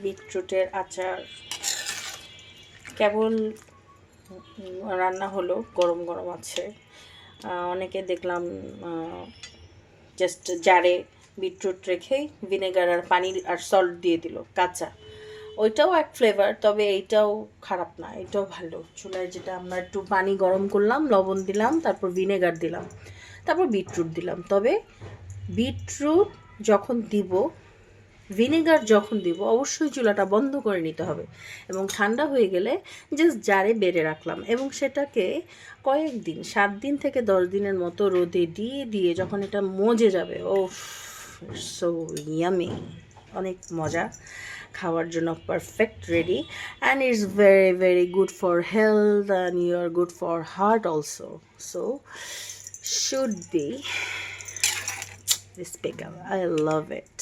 বিটরুটের আচার কেবল রান্না হলো, গরম গরম আছে। অনেকে দেখলাম জাস্ট জারে বিটরুট রেখেই ভিনেগার আর পানি আর সল্ট দিয়ে দিল কাঁচা, ওইটাও এক ফ্লেভার, তবে এইটাও খারাপ না, এটাও ভালো। চুলায় যেটা আমরা একটু পানি গরম করলাম, লবণ দিলাম, তারপর ভিনেগার দিলাম, তারপর বিটরুট দিলাম। তবে বিটরুট যখন দিব, ভিনেগার যখন দিব, অবশ্যই চুলাটা বন্ধ করে নিতে হবে এবং ঠান্ডা হয়ে গেলে জাস্ট জারে বেড়ে রাখলাম এবং সেটাকে কয়েকদিন 7 দিন থেকে 10 দিনের মতো রোদে দিয়ে দিয়ে যখন এটা মজে যাবে, ও সো ইয়ামি, অনেক মজা, খাওয়ার জন্য perfect ready. And it's very very good for health and you are good for heart also, so should be despicable. I love it.